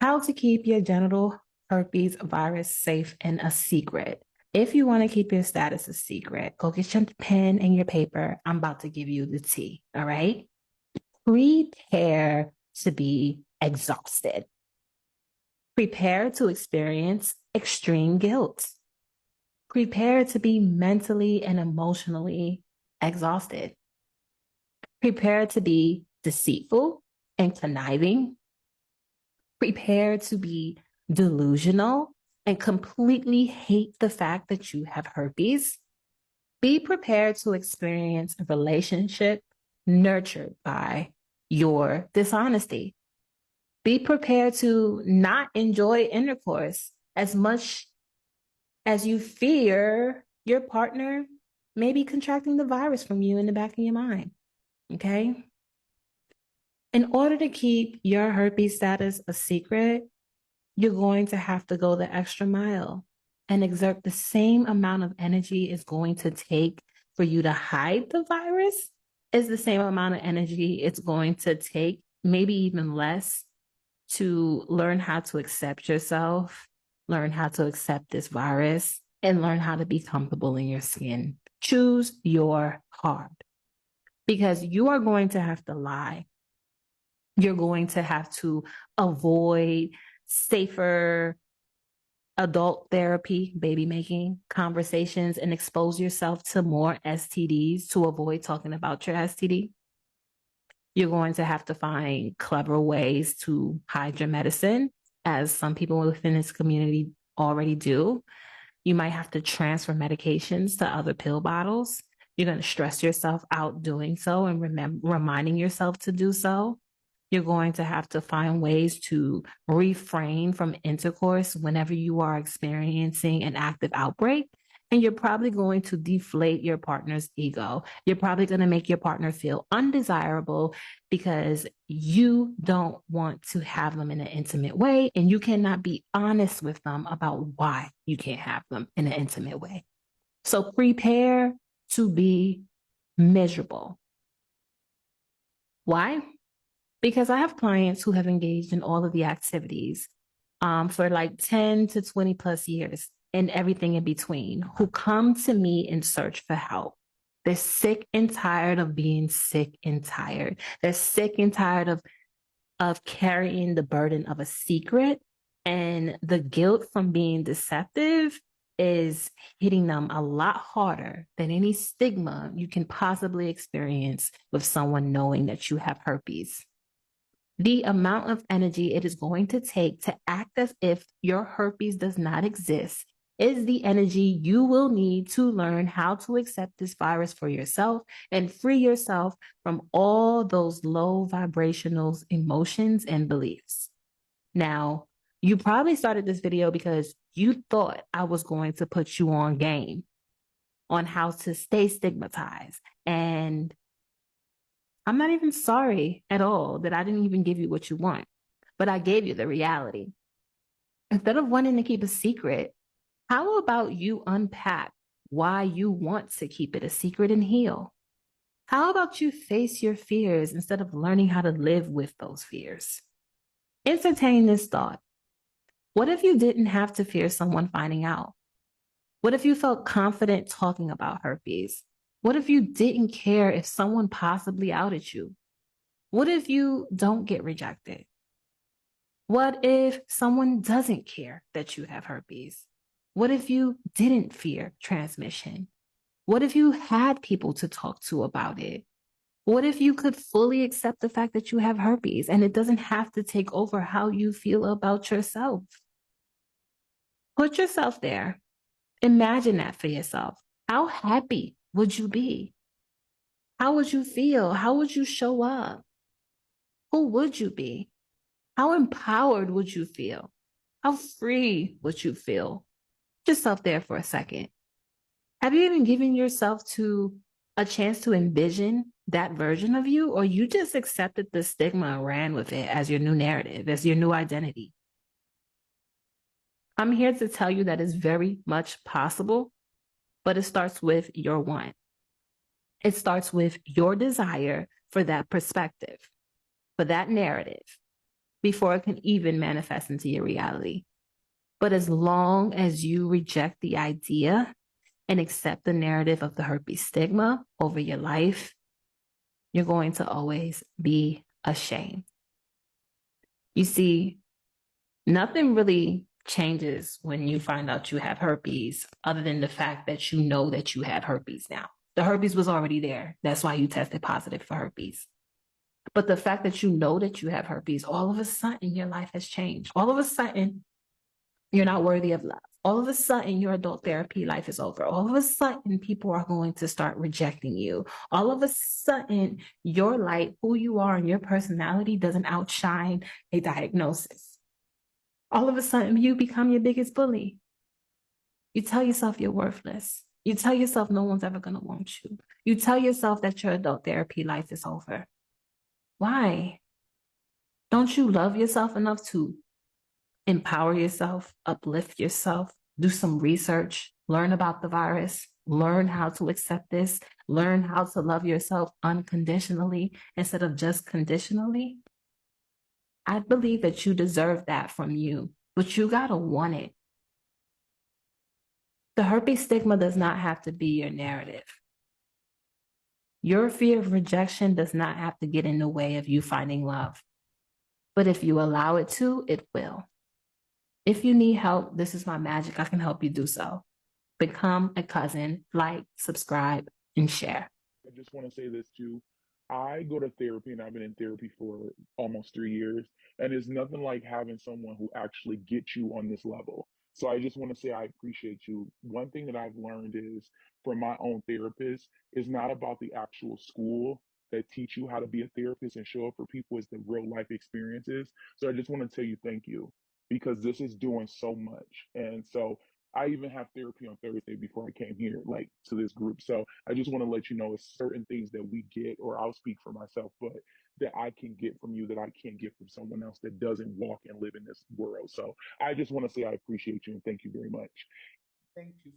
How to keep your genital herpes virus safe and a secret. If you want to keep your status a secret, go get your pen and your paper. I'm about to give you the tea. All right. Prepare to be exhausted. Prepare to experience extreme guilt. Prepare to be mentally and emotionally exhausted. Prepare to be deceitful and conniving. Prepare to be delusional and completely hate the fact that you have herpes. Be prepared to experience a relationship nurtured by your dishonesty. Be prepared to not enjoy intercourse as much as you fear your partner may be contracting the virus from you in the back of your mind. Okay? In order to keep your herpes status a secret, you're going to have to go the extra mile and exert the same amount of energy it's going to take for you to hide the virus is the same amount of energy it's going to take, maybe even less, to learn how to accept yourself, learn how to accept this virus, and learn how to be comfortable in your skin. Choose your heart because you are going to have to lie. You're going to have to avoid safer adult therapy, baby making conversations, and expose yourself to more STDs to avoid talking about your STD. You're going to have to find clever ways to hide your medicine, as some people within this community already do. You might have to transfer medications to other pill bottles. You're going to stress yourself out doing so and reminding yourself to do so. You're going to have to find ways to refrain from intercourse whenever you are experiencing an active outbreak. And you're probably going to deflate your partner's ego. You're probably going to make your partner feel undesirable because you don't want to have them in an intimate way. And you cannot be honest with them about why you can't have them in an intimate way. So prepare to be miserable. Why? Because I have clients who have engaged in all of the activities for like 10 to 20 plus years and everything in between, who come to me in search for help. They're sick and tired of being sick and tired. They're sick and tired of carrying the burden of a secret, and the guilt from being deceptive is hitting them a lot harder than any stigma you can possibly experience with someone knowing that you have herpes. The amount of energy it is going to take to act as if your herpes does not exist is the energy you will need to learn how to accept this virus for yourself and free yourself from all those low vibrational emotions and beliefs. Now, you probably started this video because you thought I was going to put you on game on how to stay stigmatized. And I'm not even sorry at all that I didn't even give you what you want, but I gave you the reality. Instead of wanting to keep a secret, how about you unpack why you want to keep it a secret and heal? How about you face your fears instead of learning how to live with those fears? Entertain this thought. What if you didn't have to fear someone finding out? What if you felt confident talking about herpes? What if you didn't care if someone possibly outed you? What if you don't get rejected? What if someone doesn't care that you have herpes? What if you didn't fear transmission? What if you had people to talk to about it? What if you could fully accept the fact that you have herpes and it doesn't have to take over how you feel about yourself? Put yourself there. Imagine that for yourself. How happy would you be? How would you feel? How would you show up? Who would you be? How empowered would you feel? How free would you feel? Put yourself there for a second. Have you even given yourself to a chance to envision that version of you, or you just accepted the stigma and ran with it as your new narrative, as your new identity? I'm here to tell you that it's very much possible, but it starts with your want. It starts with your desire for that perspective, for that narrative. before it can even manifest into your reality. But as long as you reject the idea and accept the narrative of the herpes stigma over your life, you're going to always be ashamed. You see, nothing really changes when you find out you have herpes, other than the fact that you know that you have herpes now. The herpes was already there. That's why you tested positive for herpes. But the fact that you know that you have herpes, all of a sudden your life has changed. All of a sudden, you're not worthy of love. All of a sudden, your adult therapy life is over. All of a sudden, people are going to start rejecting you. All of a sudden, your light, who you are, and your personality doesn't outshine a diagnosis. All of a sudden, you become your biggest bully. You tell yourself you're worthless. You tell yourself no one's ever going to want you. You tell yourself that your adult therapy life is over. Why? Don't you love yourself enough to empower yourself, uplift yourself, do some research, learn about the virus, learn how to accept this, learn how to love yourself unconditionally instead of just conditionally? I believe that you deserve that from you, but you gotta want it. The herpes stigma does not have to be your narrative. Your fear of rejection does not have to get in the way of you finding love. But if you allow it to, it will. If you need help, this is my magic. I can help you do so. Become a cousin, like, subscribe, and share. I just want to say this too. I go to therapy and I've been in therapy for almost 3 years, and it's nothing like having someone who actually gets you on this level. So I just want to say I appreciate you. One thing that I've learned is from my own therapist is not about the actual school that teach you how to be a therapist and show up for people, is the real life experiences. So I just want to tell you thank you because this is doing so much. And so I even have therapy on Thursday before I came here, like to this group. So I just want to let you know it's certain things that we get, or I'll speak for myself, but that I can get from you that I can't get from someone else that doesn't walk and live in this world. So I just want to say I appreciate you and thank you very much. Thank you.